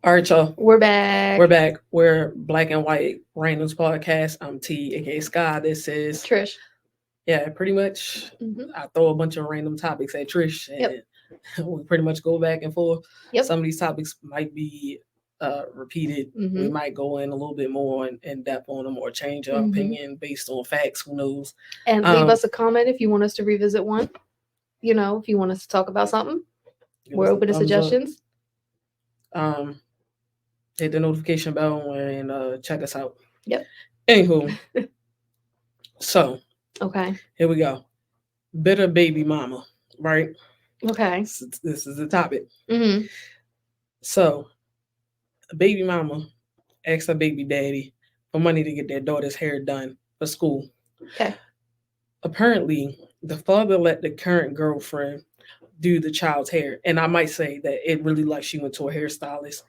All right, y'all. We're back. We're back. We're Black and White Randomz podcast. I'm T, aka Sky. This is Trish. pretty much. Mm-hmm. I throw a bunch of random topics at Trish, and Yep. we pretty much go back and forth. Yep. Some of these topics might be repeated. Mm-hmm. We might go in a little bit more in depth on them, or change our Mhm. opinion based on facts. Who knows? And leave us a comment if you want us to revisit one. You know, if you want us to talk about something, Give we're us a open to thumbs up. suggestions. Hit the notification bell and check us out. Yep. Anywho, so Okay. here we go. Bitter baby mama, right? Okay. This is the topic. Mm-hmm. So, a baby mama asked her baby daddy for money to get their daughter's hair done for school. Okay. Apparently, the father let the current girlfriend do the child's hair, and I might say that it really like she went to a hairstylist.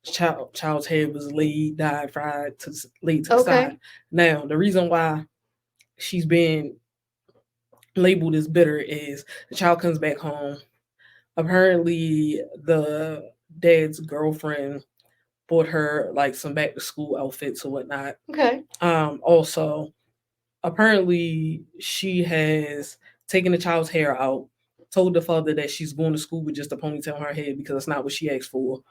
Child's hair was laid, dyed, fried, laid to the side. Now, the reason why she's being labeled as bitter is the child comes back home. Apparently, the dad's girlfriend bought her like some back to school outfits or whatnot. Okay. Also, apparently, she has taken the child's hair out, told the father that she's going to school with just a ponytail on her head because that's not what she asked for.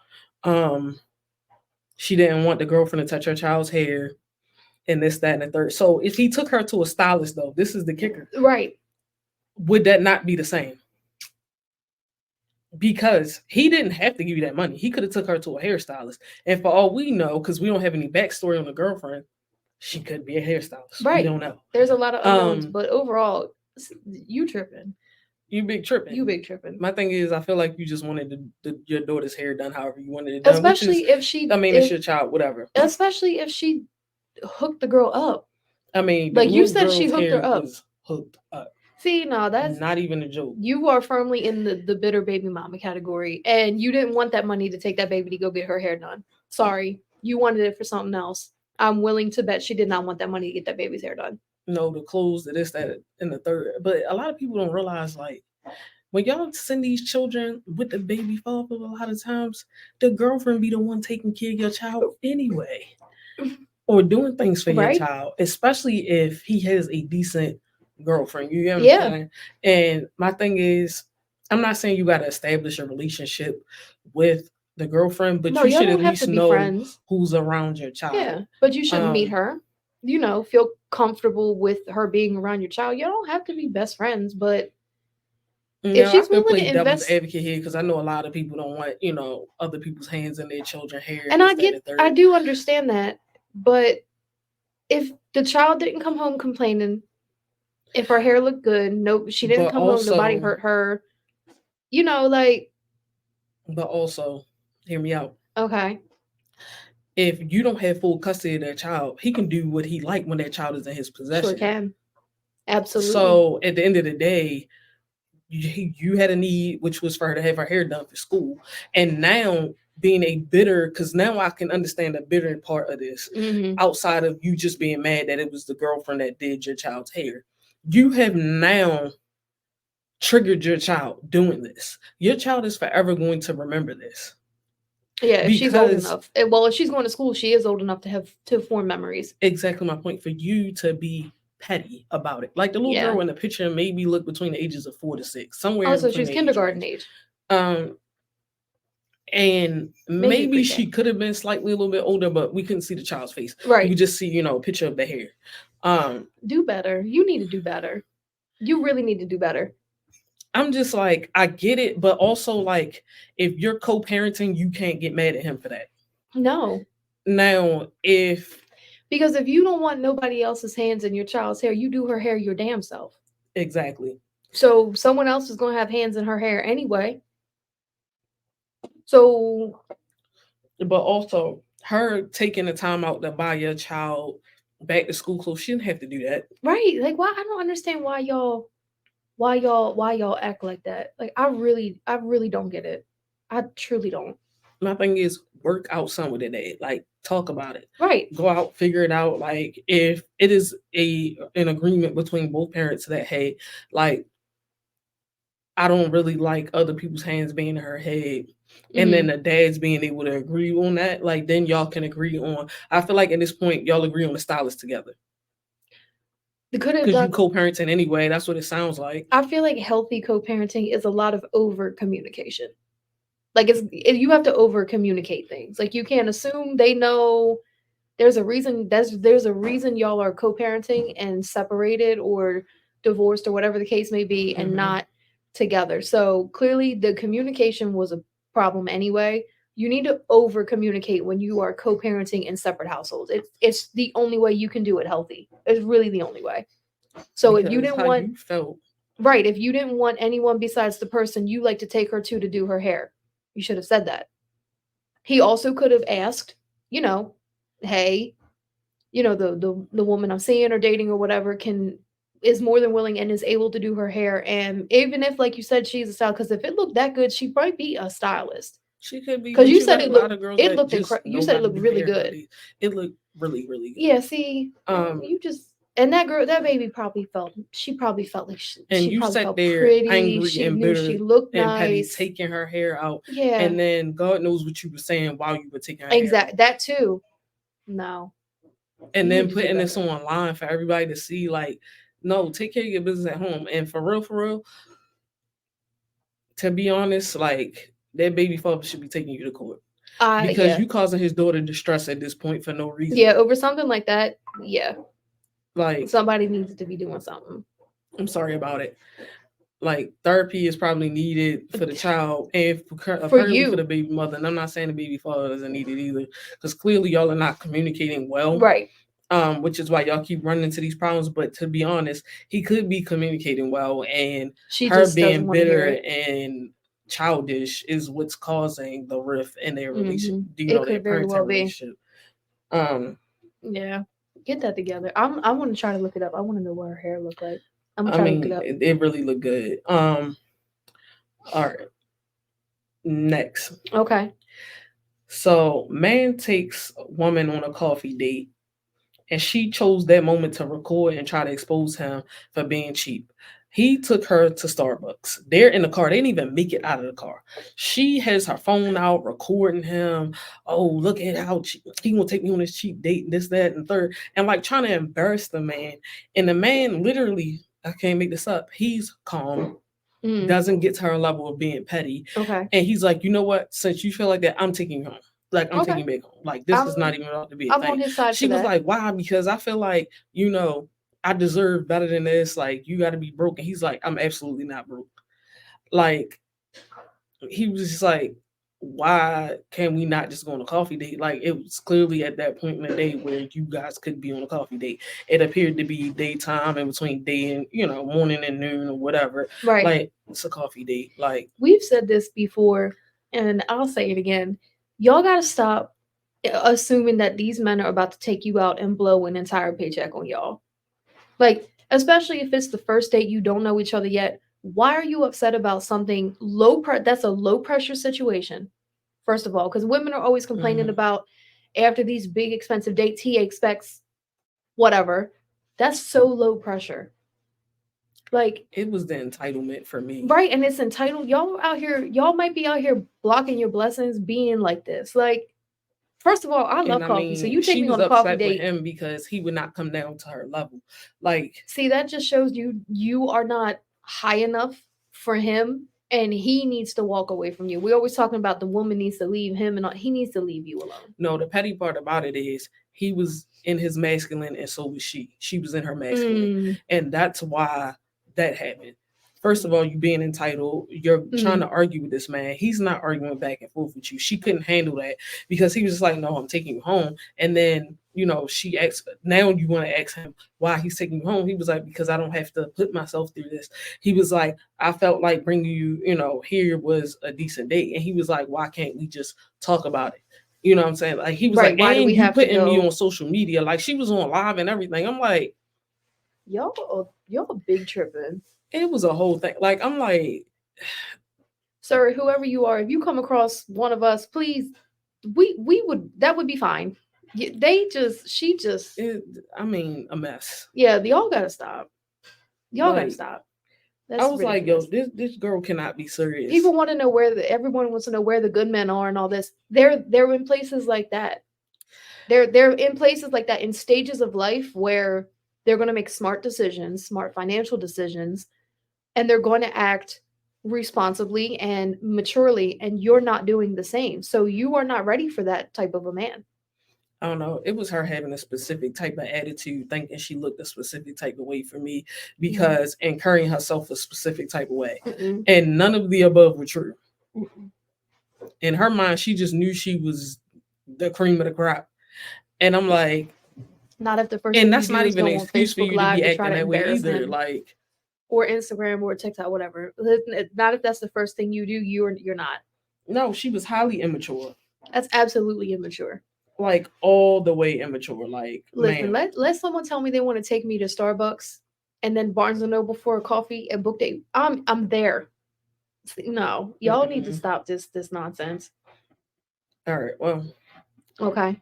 She didn't want the girlfriend to touch her child's hair, and this, that, and the third. So if he took her to a stylist, though, this is the kicker. Right. Would that not be the same? Because he didn't have to give you that money. He could have took her to a hairstylist. And for all we know, because we don't have any backstory on the girlfriend, she could be a hairstylist. Right. We don't know. There's a lot of unknowns, but overall, you tripping. You big tripping. You big tripping. My thing is, I feel like you just wanted your daughter's hair done however you wanted it done. Especially if she... I mean, it's your child, whatever. Especially if she hooked the girl up. I mean, like you said, she hooked her up. Hooked up. See, no, that's not even a joke. You are firmly in the bitter baby mama category, and you didn't want that money to take that baby to go get her hair done. Sorry, you wanted it for something else. I'm willing to bet she did not want that money to get that baby's hair done. No, the clothes, this, that, and the third. But a lot of people don't realize, like, when y'all send these children with the baby father, a lot of times the girlfriend be the one taking care of your child anyway, or doing things for your child, especially if he has a decent girlfriend. You get what I'm saying? And my thing is, I'm not saying you got to establish a relationship with the girlfriend, but you should at least know friends. Who's around your child. Yeah, but you should meet her. You know, feel comfortable with her being around your child. You don't have to be best friends, but if she's willing to invest, advocate here because I know a lot of people don't want other people's hands in their children's hair. And I do understand that, but if the child didn't come home complaining, if her hair looked good, she didn't come home, nobody hurt her, like. But also, hear me out. Okay. If you don't have full custody of that child, he can do what he like when that child is in his possession. Sure can. Absolutely. So at the end of the day, you had a need, which was for her to have her hair done for school. And now being a bitter, because now I can understand the bitter part of this, outside of you just being mad that it was the girlfriend that did your child's hair. You have now triggered your child doing this. Your child is forever going to remember this. Yeah, if she's old enough. Well, if she's going to school, she is old enough to form memories. Exactly my point. For you to be petty about it, like the little girl in the picture maybe look between the ages of 4 to 6, somewhere. Oh, so she's kindergarten age. And maybe she could have been slightly a little bit older, but we couldn't see the child's face. Right. You could just see, a picture of the hair. Do better. You need to do better. You really need to do better. I'm just like, I get it, but also like, if you're co-parenting, you can't get mad at him for that. No. Now, because if you don't want nobody else's hands in your child's hair, you do her hair your damn self. Exactly. So someone else is going to have hands in her hair anyway. So. But also, her taking the time out to buy your child back to school clothes, she didn't have to do that. Right. Like, why? I don't understand why y'all act like that. Like, I really don't get it. I truly don't. My thing is, work out some of it. Like, talk about it. Right. Go out, figure it out. Like, if it is an agreement between both parents that, hey, like, I don't really like other people's hands being in her head. and then the dads being able to agree on that, like then y'all can agree on. I feel like at this point y'all agree on the stylist together. They could have Because done you co-parenting anyway. That's what it sounds like. I feel like healthy co-parenting is a lot of over communication. Like you have to over communicate things. Like you can't assume they know. There's a reason. There's a reason y'all are co-parenting and separated or divorced or whatever the case may be, and not together. So clearly, the communication was a problem anyway. You need to over communicate when you are co-parenting in separate households. It's the only way you can do it healthy. It's really the only way. So because if you didn't want, right, if you didn't want anyone besides the person you like to take her to do her hair, you should have said that. He also could have asked, hey, the woman I'm seeing or dating or whatever is more than willing and is able to do her hair. And even if, like you said, she's a stylist, because if it looked that good, she'd probably be a stylist. She could be. Because you said it looked incredible. You said it looked really good. It looked really, really good. Yeah. See, you just. And that girl, that baby probably felt like she probably felt pretty. Angry she and knew bitter she looked and nice. petty, taking her hair out. Yeah. And then God knows what you were saying while you were taking her hair out. Exactly. That too. No. And then putting this online for everybody to see, like, no, take care of your business at home. And for real, to be honest, like, that baby father should be taking you to court. Because you causing his daughter distress at this point for no reason. Yeah, over something like that, yeah. Like, somebody needs to be doing something. I'm sorry about it. Like, therapy is probably needed for the child and for you, for the baby mother. And I'm not saying the baby father doesn't need it either, because clearly y'all are not communicating well, right? Which is why y'all keep running into these problems. But to be honest, he could be communicating well, and her being bitter and childish is what's causing the rift in their relationship. Their parenting relationship. Yeah. Get that together. I want to try to look it up. I want to know what her hair looked like. I'm gonna try to look it up. It really looked good. All right. Next. Okay. So, man takes woman on a coffee date, and she chose that moment to record and try to expose him for being cheap. He took her to Starbucks. They're in the car. They didn't even make it out of the car. She has her phone out recording him. Oh, look at how he gonna take me on this cheap date, this, that, and third. And like trying to embarrass the man. And the man literally, I can't make this up, he's calm. Doesn't get to her level of being petty. Okay. And he's like, you know what? Since you feel like that, I'm taking you home. Like, I'm taking you back home. Like, this is not even about to be a thing. On his side. She was like, why? Because I feel like, I deserve better than this. Like, you got to be broke. And he's like, I'm absolutely not broke. Like, he was just like, why can we not just go on a coffee date? Like, it was clearly at that point in the day where you guys could be on a coffee date. It appeared to be daytime in between day and, morning and noon or whatever. Right. Like, it's a coffee date. Like, we've said this before, and I'll say it again. Y'all got to stop assuming that these men are about to take you out and blow an entire paycheck on y'all. Like, especially if it's the first date, you don't know each other yet. Why are you upset about something that's a low pressure situation? First of all, because women are always complaining about after these big expensive dates, he expects whatever. That's so low pressure. Like, it was the entitlement for me. Right, and it's entitled. Y'all might be out here blocking your blessings being like this. Like, first of all, I love coffee. So you take me on a coffee date with him because he would not come down to her level. Like, see, that just shows you are not high enough for him, and he needs to walk away from you. We're always talking about the woman needs to leave him, and he needs to leave you alone. No, the petty part about it is he was in his masculine, and so was she. She was in her masculine, and that's why that happened. First of all, you being entitled, you're trying to argue with this man. He's not arguing back and forth with you. She couldn't handle that because he was just like, no, I'm taking you home. And then, she asked, now you want to ask him why he's taking you home. He was like, because I don't have to put myself through this. He was like, I felt like bringing you, here was a decent date. And he was like, why can't we just talk about it? You know what I'm saying? Like, he was like, why and you putting me on social media. Like, she was on live and everything. I'm like, y'all big tripping. It was a whole thing. Like, I'm like, sir, whoever you are, if you come across one of us, please, that would be fine. She just, a mess. Yeah, y'all gotta stop. Y'all gotta stop. I That's was like, yo, ridiculous. this girl cannot be serious. People want to know everyone wants to know where the good men are and all this. They're in places like that. They're in places like that in stages of life where they're going to make smart decisions, smart financial decisions, and they're going to act responsibly and maturely, and you're not doing the same. So you are not ready for that type of a man. I don't know. It was her having a specific type of attitude, thinking she looked a specific type of way for me, because and carrying herself a specific type of way. Mm-mm. And none of the above were true. Mm-mm. In her mind, she just knew she was the cream of the crop. And I'm like, not if the first and thing you that's do not is even an go on excuse for Facebook you to Live be to try acting to that way embarrass either. him, Like, or Instagram or TikTok, whatever. Not if that's the first thing you do. You're not. no, she was highly immature. That's absolutely immature. Like all the way immature. Like, Listen, man. let someone tell me they want to take me to Starbucks and then Barnes and Noble for a coffee and book date. I'm there. No, y'all need to stop this nonsense. All right. Well, Okay.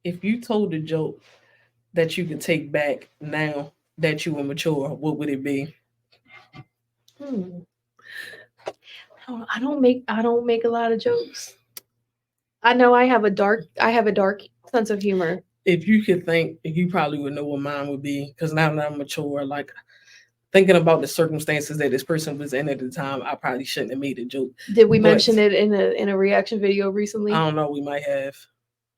if you told a joke that you could take back now that you were mature, what would it be? Hmm. I don't make a lot of jokes. I know I have a dark sense of humor. If you could think, you probably would know what mine would be. Because now that I'm mature, like thinking about the circumstances that this person was in at the time, I probably shouldn't have made a joke. Did we But mention it in a reaction video I recently? don't know. We might have.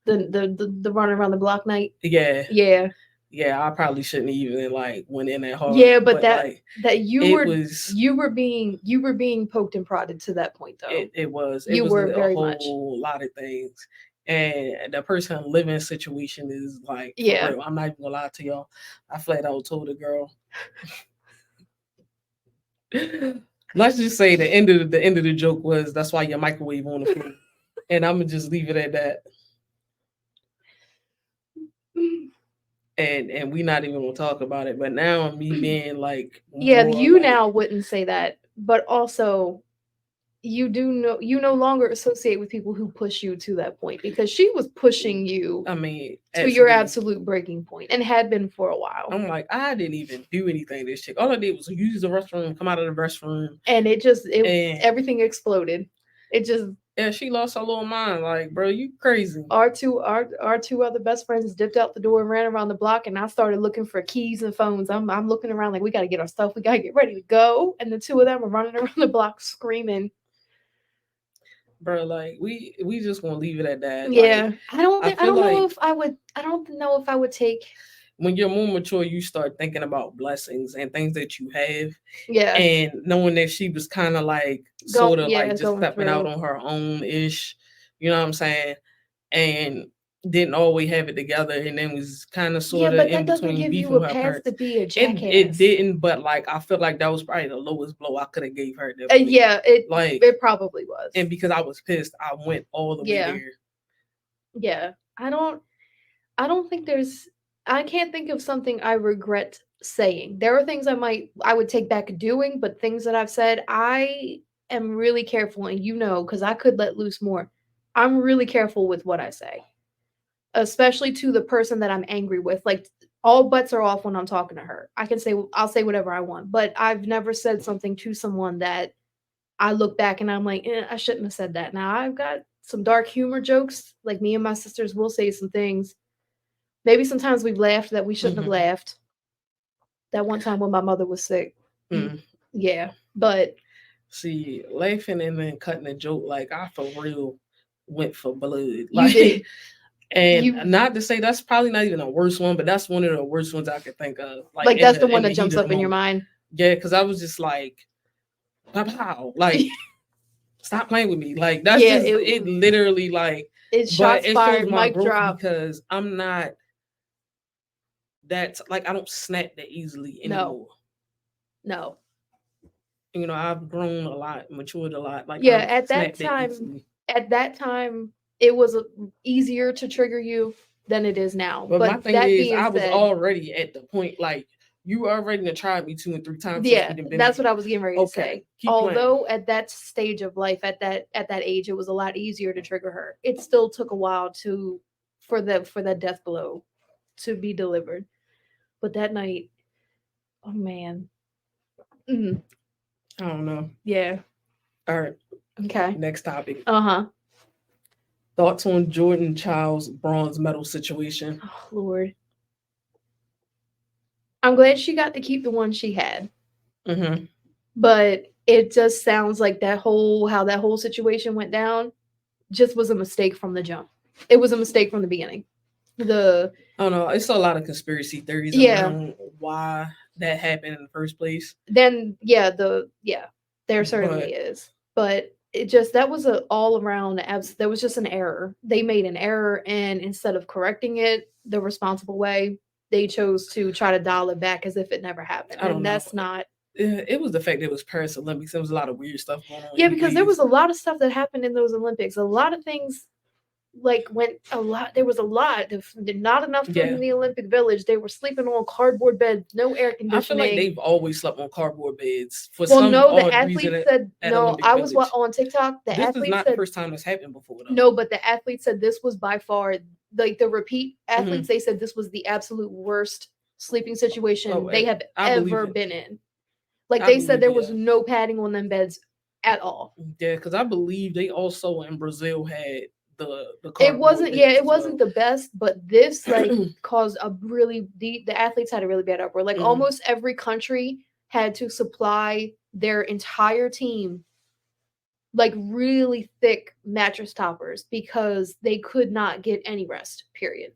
The running around the block night. Yeah. Yeah. Yeah. I probably shouldn't even like went in that hard. Yeah, but like that it was. you were being poked and prodded to that point though. It was. It You was were a very much. whole lot of things. And the person living situation is like, for Yeah. real. I'm not even gonna lie to y'all. I flat out told a girl. Let's just say the end of the joke was that's why your microwave on the floor. And I'm gonna just leave it at that. And we not even gonna talk about it. But now me being like Yeah, more you like, now wouldn't say that, but also you no longer associate with people who push you to that point because she was pushing you I mean, to your absolutely. absolute breaking point and had been for a while. I'm like, I didn't even do anything to this chick. All I did was use the restroom, come out of the restroom, And and everything exploded. It just yeah, she lost her little mind. Like, bro, you crazy. our two other best friends dipped out the door and ran around the block, and I started looking for keys and phones. I'm looking around like we got to get our stuff. We got to get ready to go. And the two of them are running around the block screaming. Bro, like we just gonna leave it at that. Yeah, Like, I don't know if I would. I don't know if I would take. when you're more mature, you start thinking about blessings and things that you have. Yeah, And knowing that she was kind of like sort of like just going stepping out through. on her own ish, you know what I'm saying? And didn't always have it together, and then was kind of Yeah, sort of but in that doesn't between give you beefing a with her pass parents. to be a It jackass. didn't, but like I feel like that was probably the lowest blow I could have gave her at that point. Yeah, Like, it probably was. and because I was pissed, I went all the way Yeah. there. Yeah, I don't think there's. I can't think of something I regret saying. There are things I would take back doing, but things that I've said, I am really careful, and because I could let loose more. I'm really careful with what I say, especially to the person that I'm angry with. Like all bets are off when I'm talking to her. I'll say whatever I want, but I've never said something to someone that I look back and I'm like, I shouldn't have said that. Now I've got some dark humor jokes. Like me and my sisters will say some things. Maybe sometimes we've laughed that we shouldn't have laughed. That one time when my mother was sick. Yeah. But see, laughing and then cutting a joke, like I for real went for blood. You Like, did. And not to say that's probably not even the worst one, but that's one of the worst ones I could think of. Like that's the one that jumps up in your mind. Yeah, because I was just like, how? Like, stop playing with me. Like, that's just it literally like it's shots fired, my mic growth drop. because I'm not that like I don't snap that easily anymore. No. I've grown a lot, matured a lot. Like, yeah, at that time, it was easier to trigger you than it is now. But my thing is, I was already at the point like you already tried me 2 and 3 times. Yeah, that's what I was getting ready to say. Although playing. At that stage of life, at that age, it was a lot easier to trigger her. It still took a while for that death blow to be delivered. But that night, oh man, Mm. I don't know. Yeah. All right. Okay. Next topic. Thoughts on Jordan Child's bronze medal situation. Oh Lord. I'm glad she got to keep the one she had. Mm-hmm. But it just sounds like how that whole situation went down just was a mistake from the jump. It was a mistake from the beginning. I don't know. It's a lot of conspiracy theories around why that happened in the first place. Then there certainly is. But it just that was a all around there was just an error. They made an error, and instead of correcting it the responsible way, they chose to try to dial it back as if it never happened. I don't know. That's not. It was the fact that it was Paris Olympics. There was a lot of weird stuff going on. Yeah, because there was a lot of stuff that happened in those Olympics. A lot of things there was a lot. Not enough food in the Olympic Village. They were sleeping on cardboard beds, no air conditioning. I feel like they've always slept on cardboard beds for the athlete said no. I was on TikTok. This is not the first time this happened before, though. No, but the athlete said this was by far the repeat athletes. They said this was the absolute worst sleeping situation they have ever been in. They said there was no padding on them beds at all. Yeah, because I believe they also in Brazil had the it wasn't the best, but this caused a really the athletes had a really bad uproar. Almost every country had to supply their entire team really thick mattress toppers because they could not get any rest, period.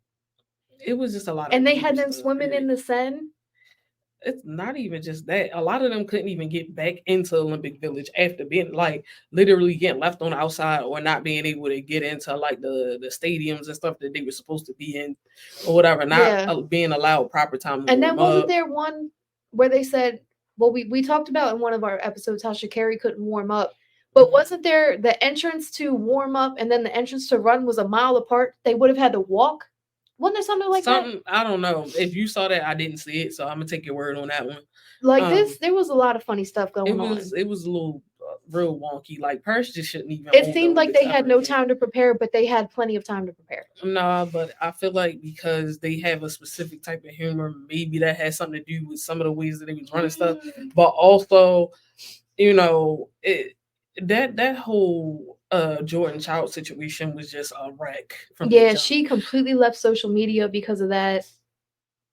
It was just a lot of, and they had them swimming in the Seine. It's not even just that. A lot of them couldn't even get back into Olympic Village after being literally getting left on the outside or not being able to get into the stadiums and stuff that they were supposed to be in or whatever, not being allowed proper time to and then wasn't there one where they said, well, we talked about in one of our episodes how Sha'Carri couldn't warm up, but wasn't there the entrance to warm up and then the entrance to run was a mile apart? They would have had to walk. Wasn't there something like that? I don't know. If you saw that, I didn't see it, so I'm gonna take your word on that one. There was a lot of funny stuff going on. It was a little real wonky. Paris just shouldn't even. It seemed like they had no time to prepare, but they had plenty of time to prepare. No, but I feel like because they have a specific type of humor, maybe that has something to do with some of the ways that they was running stuff. But also, that whole Jordan Child situation was just a wreck. She completely left social media because of that.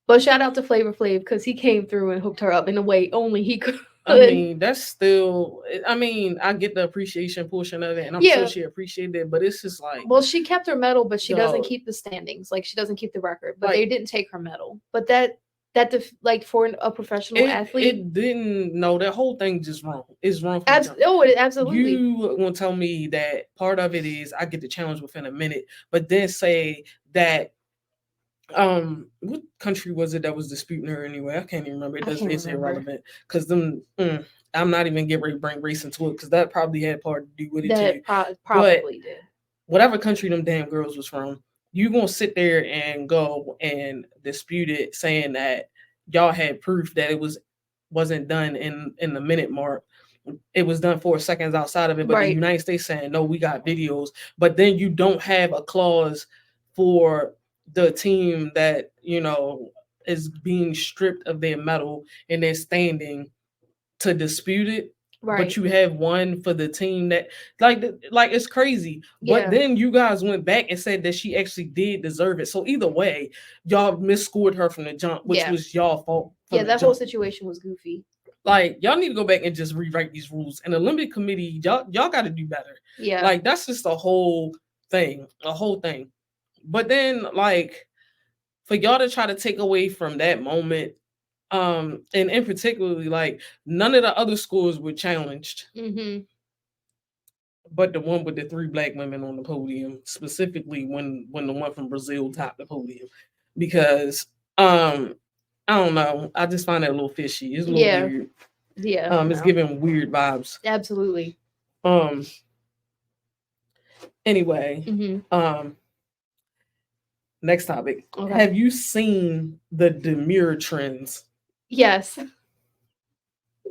But shout out to Flavor Flav because he came through and hooked her up in a way only he could. I mean, that's still. I mean, I get the appreciation portion of it, and I'm sure she appreciated it. But it's just well, she kept her medal, but she doesn't keep the standings. She doesn't keep the record. But they didn't take her medal. But that for a professional athlete, it didn't. No, that whole thing just wrong. It's wrong. Absolutely. You won't tell me that part of it is I get the challenge within a minute, but then say that. What country was it that was disputing her anyway? I can't even remember. It's irrelevant because I'm not even getting ready to bring race into it because that probably had part to do with it too. Probably did. Whatever country them damn girls was from, you gonna sit there and go and dispute it, saying that y'all had proof that it wasn't done in the minute mark. It was done 4 seconds outside of it, but the United States saying no, we got videos, but then you don't have a clause for the team that is being stripped of their medal and they're standing to dispute it, but you have one for the team that it's crazy. But then you guys went back and said that she actually did deserve it. So either way, y'all misscored her from the jump, which was y'all fault. That whole situation was goofy. Y'all need to go back and just rewrite these rules. And the Olympic Committee, y'all got to do better. Yeah, that's just a whole thing. But then, for y'all to try to take away from that moment, and in particularly, none of the other schools were challenged. Mm-hmm. But the one with the 3 black women on the podium, specifically when the one from Brazil topped the podium. Because, I don't know. I just find that a little fishy. It's a little weird. Yeah. It's giving weird vibes. Absolutely. Anyway, next topic. Okay. Have you seen the demure trends? Yes.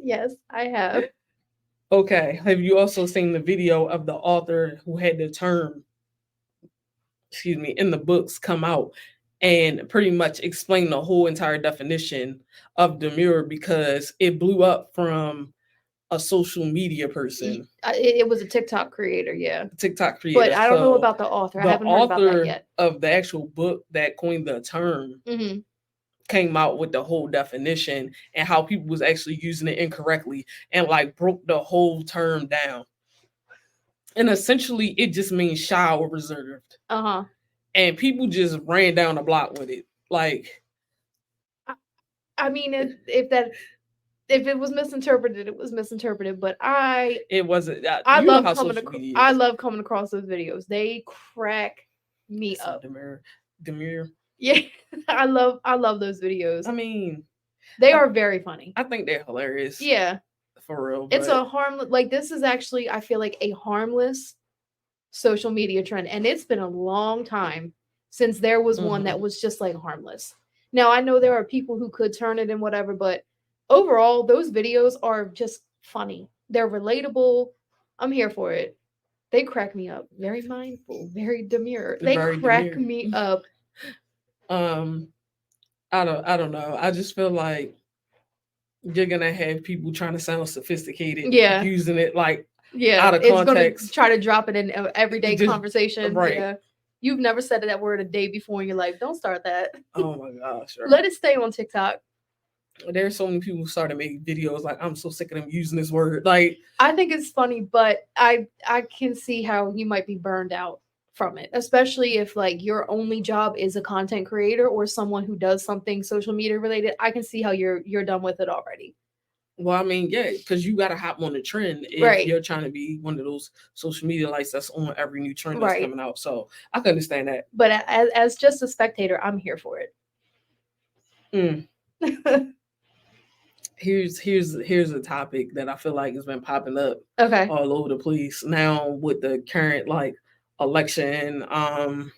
Yes, I have. Okay. Have you also seen the video of the author who had the term, in the books come out and pretty much explain the whole entire definition of demure because it blew up from a social media person, It was a TikTok creator, yeah. TikTok But creator. I don't know So about the author. I the haven't heard about that author yet. of the actual book that coined the term came out with the whole definition and how people was actually using it incorrectly and like broke the whole term down. And essentially it just means shy or reserved. And people just ran down the block with it. Like, I mean, if it was misinterpreted, it was misinterpreted. But it wasn't. I love coming across those videos. They crack me up. Demure. Yeah, I love those videos. I mean, they are very funny. I think they're hilarious. Yeah, for real. It's a harmless. Like, this is actually, I feel like, a harmless social media trend, and it's been a long time since there was one that was just like harmless. Now I know there are people who could turn it and whatever, but overall those videos are just funny. They're relatable. I'm here for it. They crack me up. Very mindful, very demure. They crack me up. I don't know. I just feel like you're gonna have people trying to sound sophisticated, using it like out of context. It's gonna try to drop it in everyday conversation. Right. Yeah. You've never said that word a day before in your life. Don't start that. Oh my gosh. Right. Let it stay on TikTok. There's so many people who started making videos like, I'm so sick of them using this word. Like, I think it's funny, but I can see how you might be burned out from it, especially if like your only job is a content creator or someone who does something social media related. I can see how you're done with it already. Well, I mean, yeah, because you got to hop on the trend if you're trying to be one of those social media lights that's on every new trend that's coming out. So I can understand that. But as just a spectator, I'm here for it. Here's a topic that I feel like has been popping up all over the place now with the current like election, and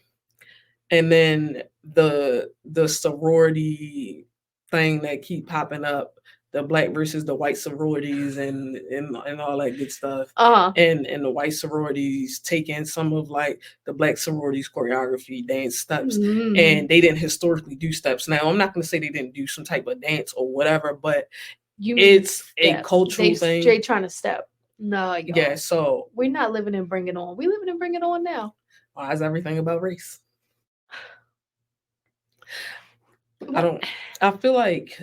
then the sorority thing that keep popping up, the black versus the white sororities and all that good stuff. And the white sororities taking some of like the black sororities choreography, dance steps, and they didn't historically do steps. Now I'm not going to say they didn't do some type of dance or whatever, but it's a cultural thing. Jay trying to step. No, y'all. Yeah, so we're not living in Bring It On. We living in Bring It On now. Why is everything about race? I feel like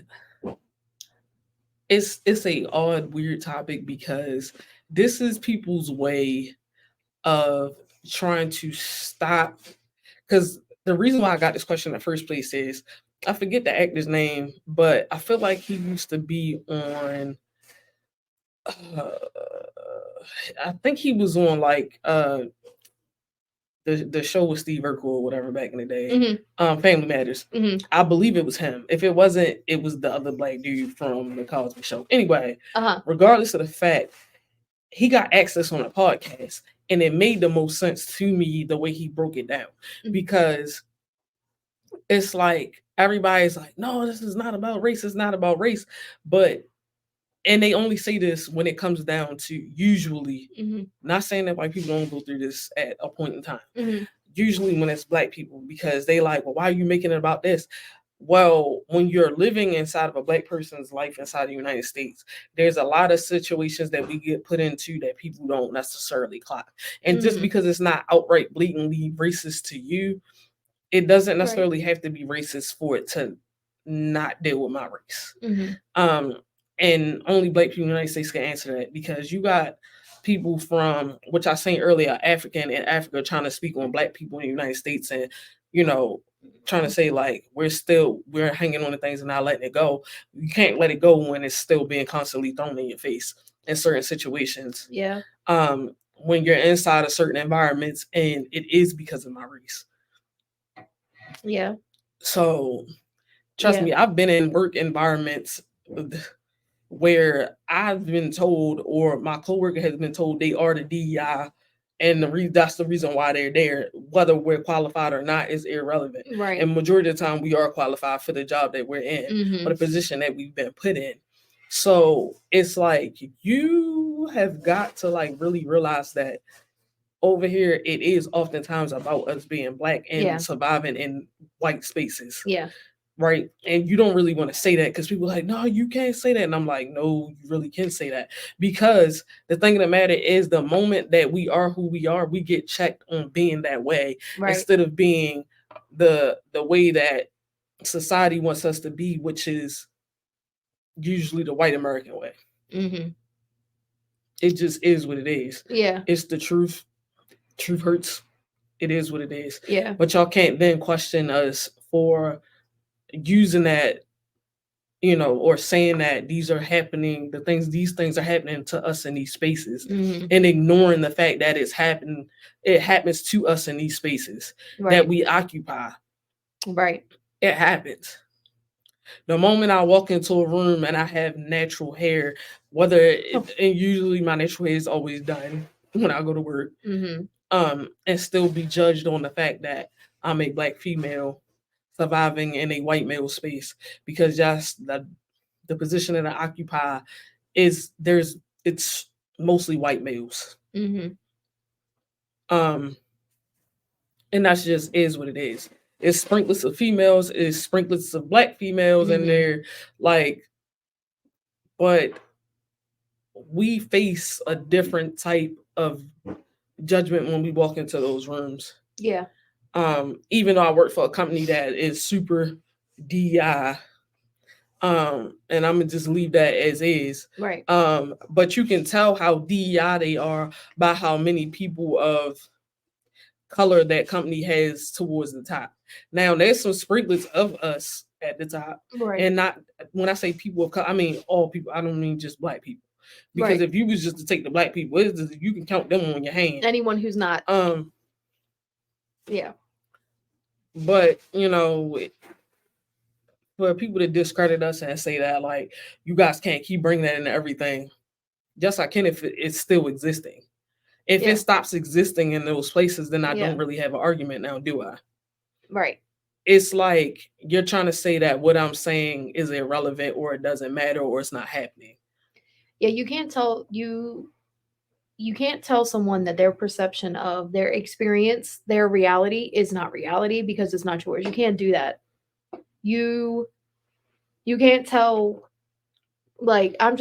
it's a odd, weird topic because this is people's way of trying to stop. Because the reason why I got this question in the first place is I forget the actor's name, but I feel like he used to be on. I think he was on like the show with Steve Urkel or whatever back in the day. Family Matters. I believe it was him. If it wasn't, it was the other black dude from the Cosby Show. Anyway, regardless of the fact, he got access on a podcast, and it made the most sense to me the way he broke it down, because it's like everybody's like, no, this is not about race. It's not about race, and they only say this when it comes down to usually, not saying that white people don't go through this at a point in time, usually when it's black people, because they like, well, why are you making it about this? Well, when you're living inside of a black person's life inside the United States, there's a lot of situations that we get put into that people don't necessarily clock. And just because it's not outright blatantly racist to you, it doesn't necessarily have to be racist for it to not deal with my race. And only black people in the United States can answer that, because you got people from, which I said earlier, African in Africa trying to speak on black people in the United States, and, you know, trying to say like, we're hanging on to things and not letting it go. You can't let it go when it's still being constantly thrown in your face in certain situations. Yeah. When you're inside of certain environments, and it is because of my race. Yeah. So trust me, I've been in work environments where I've been told, or my coworker has been told, they are the DEI, and that's the reason why they're there. Whether we're qualified or not is irrelevant. Right. And majority of the time, we are qualified for the job that we're in, or the position that we've been put in. So it's like, you have got to like really realize that over here, it is oftentimes about us being black and surviving and white spaces. Yeah. Right. And you don't really want to say that because people are like, no, you can't say that. And I'm like, no, you really can say that. Because the thing of the matter is the moment that we are who we are, we get checked on being that way instead of being the way that society wants us to be, which is usually the white American way. Mm-hmm. It just is what it is. Yeah. It's the truth. Truth hurts. It is what it is. Yeah. But y'all can't then question us for using that, or saying that these things are happening to us in these spaces, and ignoring the fact that it happens to us in these spaces that we occupy. Right. It happens. The moment I walk into a room and I have natural hair, and usually my natural hair is always done when I go to work, and still be judged on the fact that I'm a Black female surviving in a white male space, because just the position that I occupy it's mostly white males. And that's just is what it is. It's sprinklets of females, it's sprinklets of Black females, and they're like, but we face a different type of judgment when we walk into those rooms. Yeah. Even though I work for a company that is super DEI, and I'm gonna just leave that as is. Right. But you can tell how DEI they are by how many people of color that company has towards the top. Now there's some sprinklets of us at the top, and not when I say people of color, I mean all people. I don't mean just Black people, because if you was just to take the Black people, you can count them on your hand. Anyone who's not. Yeah. But for people to discredit us and say that like you guys can't keep bringing that into everything, yes, I can if it's still existing. If it stops existing in those places, then I don't really have an argument now, do I? Right. It's like you're trying to say that what I'm saying is irrelevant, or it doesn't matter, or it's not happening. Yeah, you can't tell someone that their perception of their experience, their reality is not reality because it's not yours. You can't do that. You can't tell, like, I'm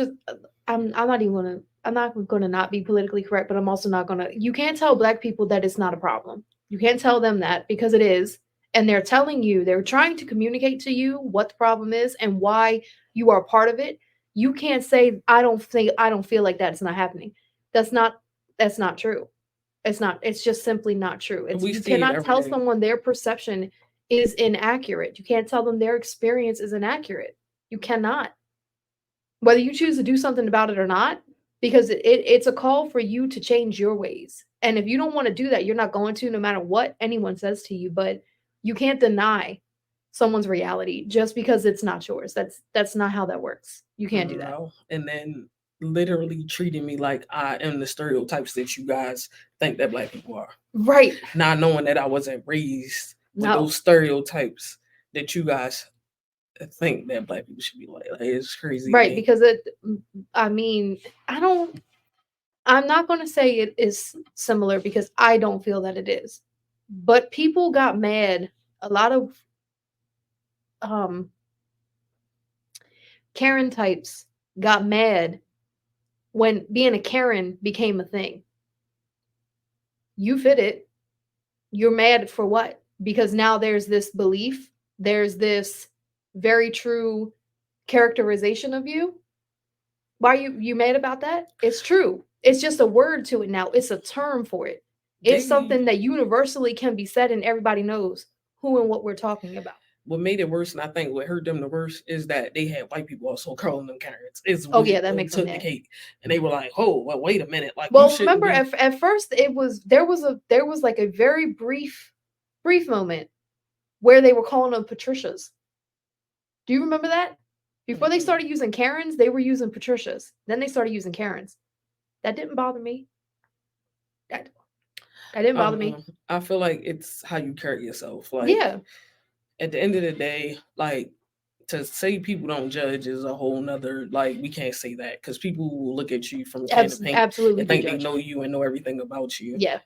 not gonna not be politically correct, but I'm also not gonna, you can't tell Black people that it's not a problem. You can't tell them that, because it is. And they're trying to communicate to you what the problem is and why you are part of it. You can't say, I don't feel like that. It's not happening. That's not true. It's just simply not true. You cannot tell someone their perception is inaccurate. You can't tell them their experience is inaccurate. You cannot. Whether you choose to do something about it or not, because it's a call for you to change your ways. And if you don't want to do that, you're not going to, no matter what anyone says to you. But you can't deny someone's reality just because it's not yours. That's not how that works. You can't do that. And then literally treating me like I am the stereotypes that you guys think that Black people are. Right. Not knowing that I wasn't raised with those stereotypes that you guys think that Black people should be like. It's crazy. Right, because I'm not going to say it is similar because I don't feel that it is. But people got mad. A lot of Karen types got mad when being a Karen became a thing. You fit it. You're mad for what? Because now there's this belief, there's this very true characterization of you. Why are you mad about that? It's true. It's just a word to it now. It's a term for it. It's something that universally can be said, and everybody knows who and what we're talking about. What made it worse, and I think what hurt them the worst, is that they had white people also calling them Karens. That makes them mad. The cake, and they were like, "Oh, well, wait a minute!" Like, well, remember at first there was like a very brief moment where they were calling them Patricias. Do you remember that? Before they started using Karens, they were using Patricias. Then they started using Karens. That didn't bother me. That didn't bother me. I feel like it's how you carry yourself. Like, yeah. At the end of the day, like, to say people don't judge is a whole nother, like, we can't say that because people will look at you from a can of paint absolutely and think they know you and know everything about you. Yeah.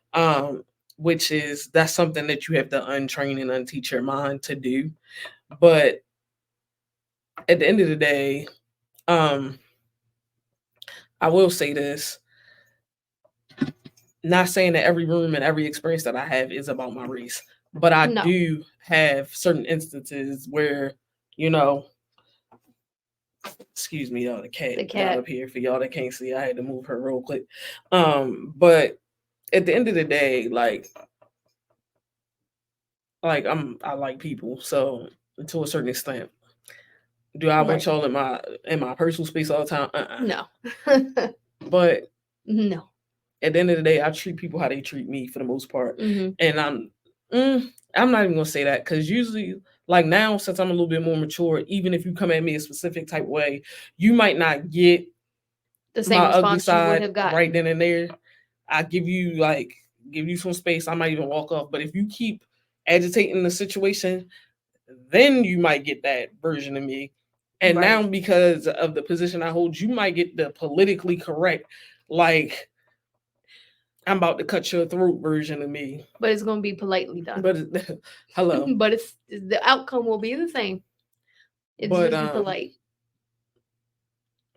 which is that's something that you have to untrain and unteach your mind to do. But at the end of the day, I will say this. Not saying that every room and every experience that I have is about my race, but I do have certain instances where, excuse me, y'all, the cat got up here. For y'all that can't see, I had to move her real quick. But at the end of the day, like I like people, so to a certain extent. Do I want y'all in my personal space all the time? No. But no. At the end of the day, I treat people how they treat me for the most part, and I'm not even gonna say that because usually, like now, since I'm a little bit more mature, even if you come at me a specific type of way, you might not get the same my response ugly side you would have gotten right then and there. I give you some space. I might even walk off. But if you keep agitating the situation, then you might get that version of me. And now, because of the position I hold, you might get the politically correct, like I'm about to cut your throat version of me. But it's going to be politely done. But hello. But the outcome will be the same. It's just polite.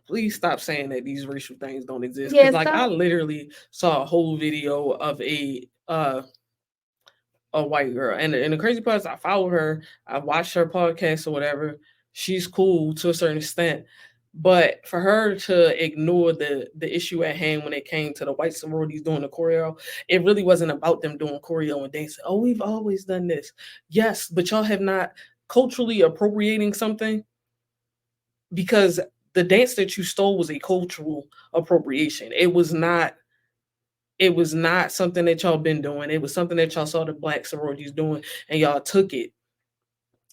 Please stop saying that these racial things don't exist. Because I literally saw a whole video of a white girl, and the crazy part is I follow her, I watched her podcast or whatever. She's cool to a certain extent, but for her to ignore the issue at hand when it came to the white sororities doing the choreo, it really wasn't about them doing choreo and dancing. Oh, we've always done this. Yes, but y'all have not culturally appropriating something, because the dance that you stole was a cultural appropriation. It was not something that y'all been doing. It was something that y'all saw the black sororities doing and y'all took it.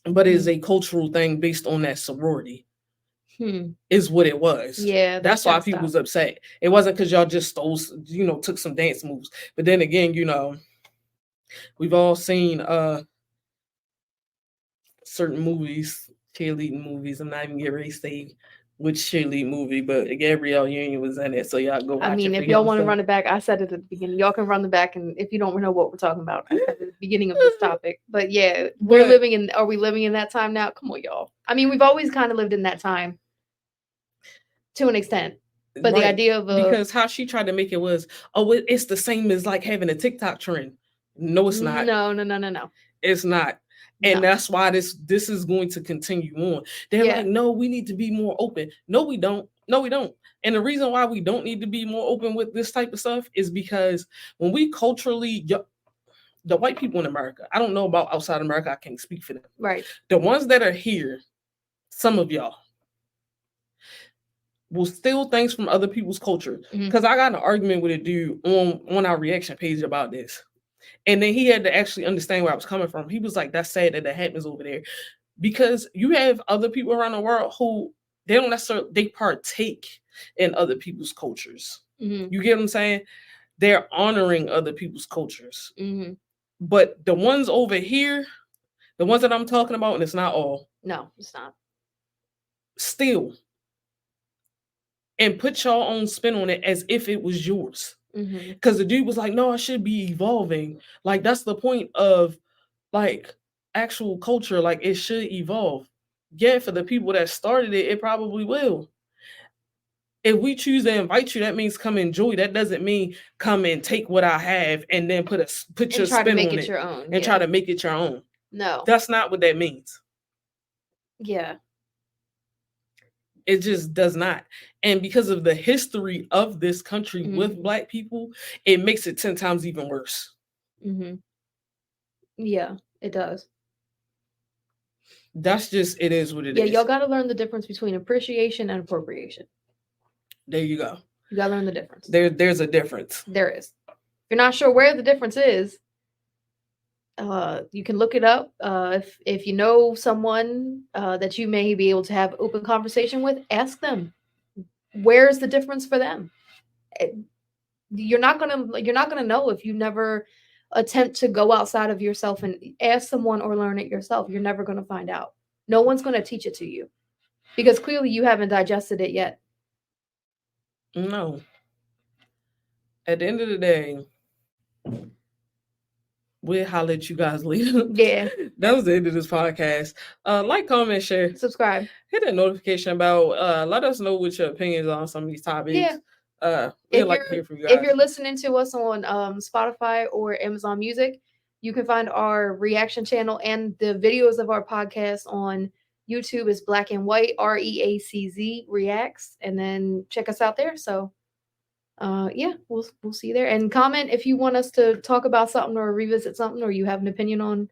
But it's a cultural thing based on that sorority. Is what it was. Yeah. That's why people was upset. It wasn't because y'all just stole, took some dance moves. But then again, we've all seen certain movies, cheerleading movies. I'm not even getting ready to say which cheerleading movie, but Gabrielle Union was in it, so y'all go watch it. If y'all want to run it back, I said it at the beginning. Y'all can run it back, and if you don't know what we're talking about, I said at the beginning of this topic. But yeah, are we living in that time now? Come on, y'all. I mean, we've always kind of lived in that time to an extent. But the idea of because how she tried to make it was, it's the same as like having a TikTok trend. No, it's not. No. It's not. And that's why this is going to continue on. They're like, no, we need to be more open. No, we don't. And the reason why we don't need to be more open with this type of stuff is because when we culturally, the white people in America, I don't know about outside America, I can't speak for them. Right. The ones that are here, some of y'all, will steal things from other people's culture. Because I got an argument with a dude on our reaction page about this. And then he had to actually understand where I was coming from. He was like, that's sad that happens over there. Because you have other people around the world who they don't necessarily, they partake in other people's cultures. You get what I'm saying? They're honoring other people's cultures. But the ones over here, the ones that I'm talking about, and it's not all. No, it's not. Still. And put your own spin on it as if it was yours. Because the dude was like, no, I should be evolving. Like, that's the point of like actual culture. Like, it should evolve. Yeah, for the people that started it, it probably will. If we choose to invite you, that means come enjoy. That doesn't mean come and take what I have and then put your spin on it your own, and try to make it your own. No, that's not what that means. Yeah. It just does not. And because of the history of this country with Black people, it makes it 10 times even worse. Yeah, it does. That's just, it is what it is. Yeah, y'all got to learn the difference between appreciation and appropriation. There you go. You got to learn the difference. There's a difference. There is. If you're not sure where the difference is, you can look it up. If you know someone that you may be able to have open conversation with, ask them, where's the difference for them? You're not gonna know if you never attempt to go outside of yourself and ask someone or learn it yourself. You're never gonna find out. No one's gonna teach it to you because clearly you haven't digested it yet. No. At the end of the day, we'll holler at you guys later. Yeah. That was the end of this podcast. Like, comment, share, subscribe, hit that notification bell. Let us know what your opinions are on some of these topics. We'd like to hear from you guys. If you're listening to us on Spotify or Amazon Music, you can find our reaction channel and the videos of our podcast on YouTube is Black and White REACZ Reacts, and then check us out there. So yeah, we'll see you there. And comment if you want us to talk about something or revisit something, or you have an opinion on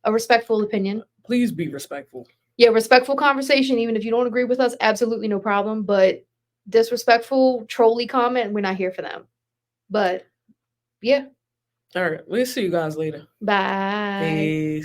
a respectful opinion. Please be respectful. Yeah, respectful conversation. Even if you don't agree with us, absolutely no problem. But disrespectful, trolly comment, we're not here for them. But yeah. All right, we'll see you guys later. Bye. Peace.